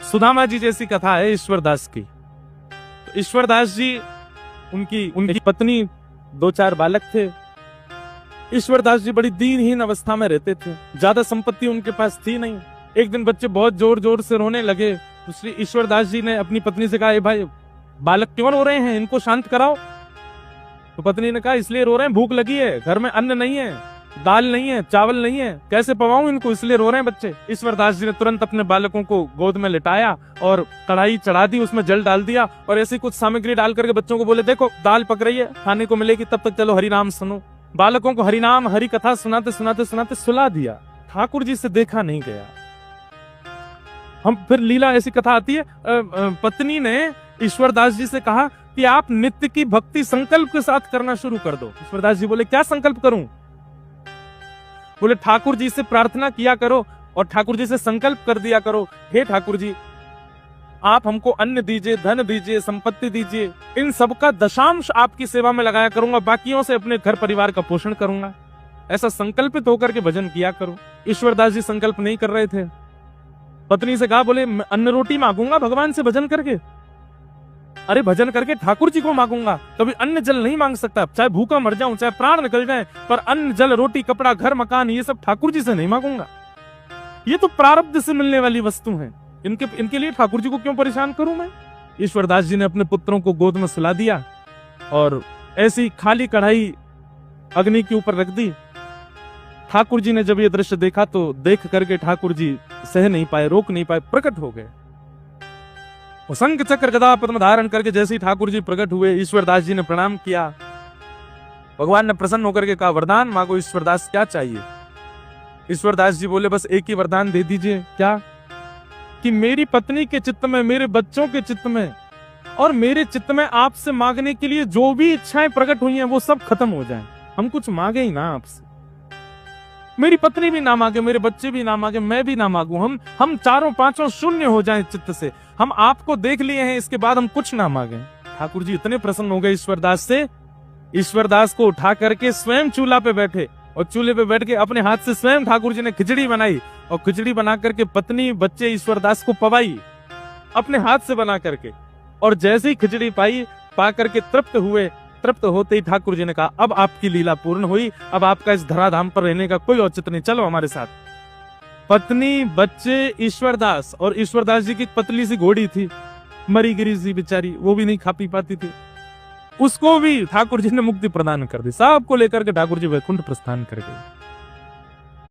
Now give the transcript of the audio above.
सुदामा जी जैसी कथा है ईश्वरदास की। तो ईश्वरदास जी उनकी पत्नी, 2-4 बालक थे। ईश्वरदास जी बड़ी दीनहीन अवस्था में रहते थे, ज्यादा संपत्ति उनके पास थी नहीं। एक दिन बच्चे बहुत जोर जोर से रोने लगे। दूसरी ईश्वरदास जी ने अपनी पत्नी से कहा, भाई बालक क्यों रो रहे हैं, इनको शांत कराओ। तो पत्नी ने कहा, इसलिए रो रहे हैं, भूख लगी है, घर में अन्न नहीं है, दाल नहीं है, चावल नहीं है, कैसे पवाऊं इनको, इसलिए रो रहे हैं बच्चे। ईश्वरदास जी ने तुरंत अपने बालकों को गोद में लिटाया और कढ़ाई चढ़ा दी, उसमें जल डाल दिया और ऐसी कुछ सामग्री डाल करके बच्चों को बोले, देखो दाल पक रही है, खाने को मिलेगी, तब तक चलो हरिनाम सुनो। बालकों को हरिनाम हरि कथा सुनाते सुनाते सुनाते सुला दिया। ठाकुर जी से देखा नहीं गया। हम फिर लीला ऐसी कथा आती है, पत्नी ने ईश्वरदास जी से कहा कि आप नित्य की भक्ति संकल्प के साथ करना शुरू कर दो। ईश्वरदास जी बोले, क्या संकल्प करूं? बोले, ठाकुर जी से प्रार्थना किया करो और ठाकुर जी से संकल्प कर दिया करो, हे ठाकुर जी आप हमको अन्न दीजिए, धन दीजिए, संपत्ति दीजिए, इन सबका दशांश आपकी सेवा में लगाया करूंगा, बाकियों से अपने घर परिवार का पोषण करूंगा। ऐसा संकल्पित होकर के भजन किया करो। ईश्वरदास जी संकल्प नहीं कर रहे थे। पत्नी से कहा, बोले अन्न रोटी मांगूंगा भगवान से भजन करके। अरे भजन करके ठाकुर जी को मांगूंगा, कभी अन्न जल नहीं मांग सकता, चाहे भूखा मर जाऊं, चाहे प्राण निकल जाए, पर अन्न जल रोटी कपड़ा घर मकान ये सब ठाकुर जी से नहीं मांगूंगा। ये तो प्रारब्ध से मिलने वाली वस्तु है, इनके लिए ठाकुर जी को क्यों परेशान करूं मैं। ईश्वरदास जी ने अपने पुत्रों को गोद में सुला दिया और ऐसी खाली कढ़ाई अग्नि के ऊपर रख दी। ठाकुर जी ने जब ये दृश्य देखा तो देख करके ठाकुर जी सह नहीं पाए, रोक नहीं पाए, प्रकट हो गए। शंख चक्र गदा पद्म धारण करके जैसे ही ठाकुर जी प्रकट हुए, ईश्वरदास जी ने प्रणाम किया। भगवान ने प्रसन्न होकर के कहा, वरदान मांगो ईश्वरदास, क्या चाहिए? ईश्वरदास जी बोले, बस एक ही वरदान दे दीजिए। क्या? कि मेरी पत्नी के चित्त में, मेरे बच्चों के चित्त में और मेरे चित्त में आपसे मांगने के लिए जो भी इच्छाएं प्रकट हुई हैं वो सब खत्म हो जाएं। हम कुछ मांगे ही ना आपसे, मेरी पत्नी भी ना मांगे, मेरे बच्चे भी ना मांगे, मैं भी ना मांगू, हम चारों पांचों शून्य हो जाएं चित्त से, हम आपको देख लिए हैं, इसके बाद हम कुछ ना मांगे। ठाकुर जी इतने प्रसन्न हो गए ईश्वरदास से, ईश्वरदास को उठा करके स्वयं चूल्हा पे बैठे और चूल्हे पे बैठ के अपने हाथ से स्वयं ठाकुर जी ने खिचड़ी बनाई और खिचड़ी बना करके पत्नी बच्चे ईश्वरदास को पवाई अपने हाथ से बना करके। और जैसे ही खिचड़ी पा करके तृप्त हुए, तृप्त होते ही ठाकुर जी ने कहा, अब आपकी लीला पूर्ण हुई, अब आपका इस धराधाम पर रहने का कोई औचित्य नहीं, चलो हमारे साथ। पत्नी, बच्चे, ईश्वरदास, और ईश्वरदास जी की पतली सी घोड़ी थी, मरी गिरी सी बेचारी, वो भी नहीं खा पी पाती थी, उसको भी ठाकुर जी ने मुक्ति प्रदान कर दी। सबको लेकर के ठाकुर जी वैकुंठ प्रस्थान कर गए।